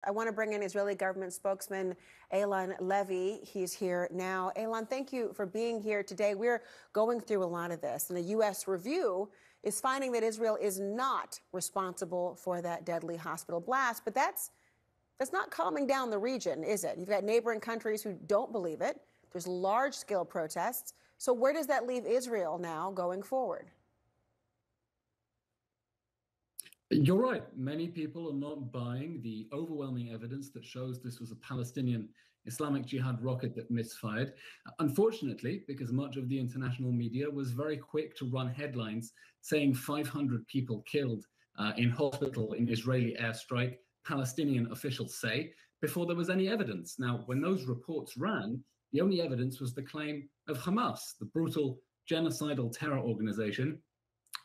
I want to bring in Israeli government spokesman Eylon Levy. He's here now. Eylon, thank you for being here today. We're going through a lot of this, and a U.S. review is finding that Israel is not responsible for that deadly hospital blast. But that's not calming down the region, is it? You've got neighboring countries who don't believe it. There's large-scale protests. So where does that leave Israel now going forward? You're right. Many people are not buying the overwhelming evidence that shows this was a Palestinian Islamic Jihad rocket that misfired. Unfortunately, because much of the international media was very quick to run headlines saying 500 people killed in hospital in Israeli airstrike, Palestinian officials say, before there was any evidence. Now, when those reports ran, the only evidence was the claim of Hamas, the brutal genocidal terror organization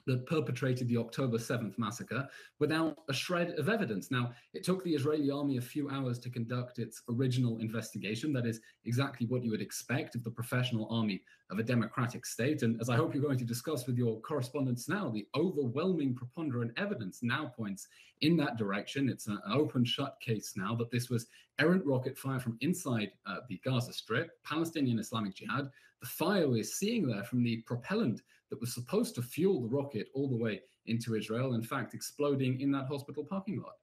that perpetrated the October 7th massacre, without a shred of evidence. Now, it took the Israeli army a few hours to conduct its original investigation. That is exactly what you would expect of the professional army of a democratic state. And as I hope you're going to discuss with your correspondents now, the overwhelming preponderant evidence now points in that direction. It's an open-shut case now that this was errant rocket fire from inside the Gaza Strip, Palestinian Islamic Jihad. The fire we're seeing there from the propellant that was supposed to fuel the rocket all the way into Israel, in fact, exploding in that hospital parking lot.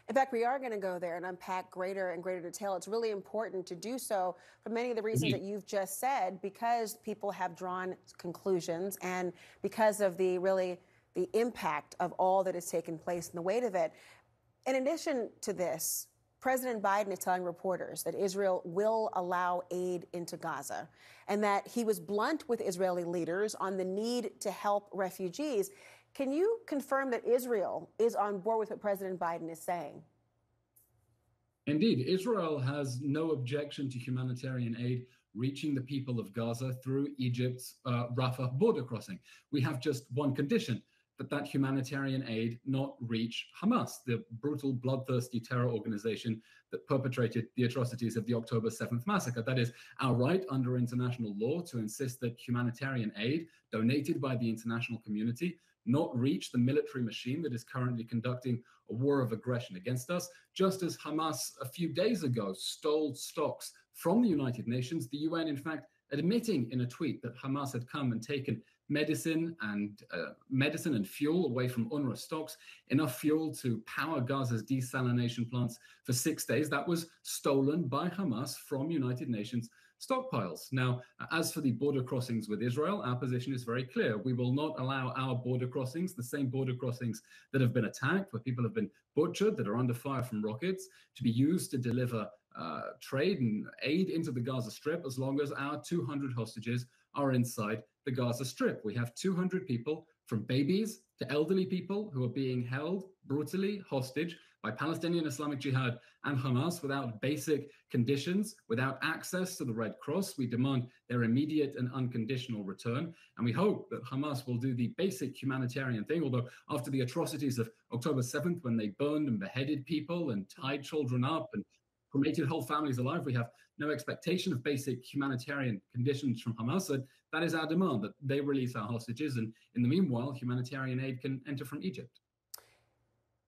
In fact, we are going to go there and unpack greater and greater detail. It's really important to do so for many of the reasons that you've just said, because people have drawn conclusions and because of the impact of all that has taken place and the weight of it. In addition to this, President Biden is telling reporters that Israel will allow aid into Gaza and that he was blunt with Israeli leaders on the need to help refugees. Can you confirm that Israel is on board with what President Biden is saying? Indeed, Israel has no objection to humanitarian aid reaching the people of Gaza through Egypt's Rafah border crossing. We have just one condition: that humanitarian aid not reach Hamas, the brutal, bloodthirsty terror organization that perpetrated the atrocities of the October 7th massacre. That is our right under international law to insist that humanitarian aid donated by the international community not reach the military machine that is currently conducting a war of aggression against us, just as Hamas a few days ago stole stocks from the United Nations, the UN, in fact, admitting in a tweet that Hamas had come and taken medicine and fuel away from UNRWA stocks, enough fuel to power Gaza's desalination plants for 6 days. That was stolen by Hamas from United Nations stockpiles. Now, as for the border crossings with Israel, our position is very clear. We will not allow our border crossings, the same border crossings that have been attacked, where people have been butchered, that are under fire from rockets, to be used to deliver trade and aid into the Gaza Strip, as long as our 200 hostages are inside the Gaza Strip. We have 200 people, from babies to elderly people, who are being held brutally hostage by Palestinian Islamic Jihad and Hamas without basic conditions, without access to the Red Cross. We demand their immediate and unconditional return. And we hope that Hamas will do the basic humanitarian thing, although after the atrocities of October 7th, when they burned and beheaded people and tied children up and cremated whole families alive, we have no expectation of basic humanitarian conditions from Hamas. So that is our demand, that they release our hostages. And in the meanwhile, humanitarian aid can enter from Egypt.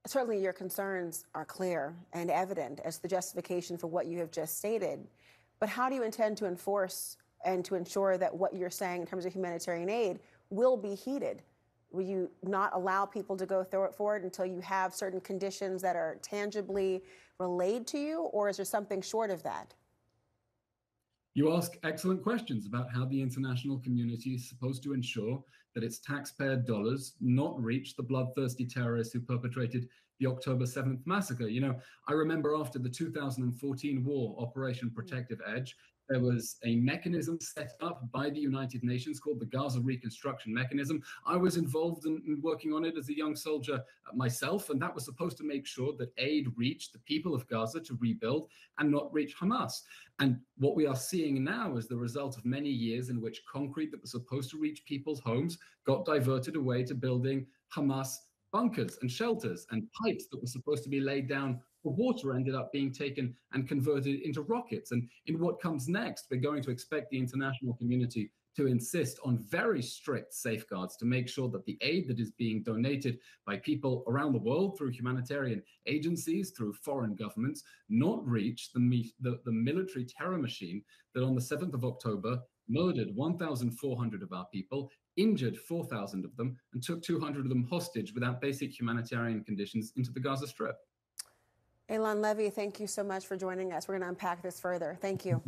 Certainly your concerns are clear and evident as the justification for what you have just stated. But how do you intend to enforce and to ensure that what you're saying in terms of humanitarian aid will be heeded? Will you not allow people to go forward until you have certain conditions that are tangibly relayed to you, or is there something short of that? You ask excellent questions about how the international community is supposed to ensure that its taxpayer dollars not reach the bloodthirsty terrorists who perpetrated the October 7th massacre. You know, I remember after the 2014 war, Operation Protective Edge, there was a mechanism set up by the United Nations called the Gaza Reconstruction Mechanism. I was involved in working on it as a young soldier myself, and that was supposed to make sure that aid reached the people of Gaza to rebuild and not reach Hamas. And what we are seeing now is the result of many years in which concrete that was supposed to reach people's homes got diverted away to building Hamas bunkers and shelters, and pipes that were supposed to be laid down for water ended up being taken and converted into rockets. And in what comes next, we're going to expect the international community to insist on very strict safeguards to make sure that the aid that is being donated by people around the world through humanitarian agencies, through foreign governments, not reach the military terror machine that on the 7th of October murdered 1,400 of our people, injured 4,000 of them, and took 200 of them hostage without basic humanitarian conditions into the Gaza Strip. Eylon Levy, thank you so much for joining us. We're going to unpack this further. Thank you.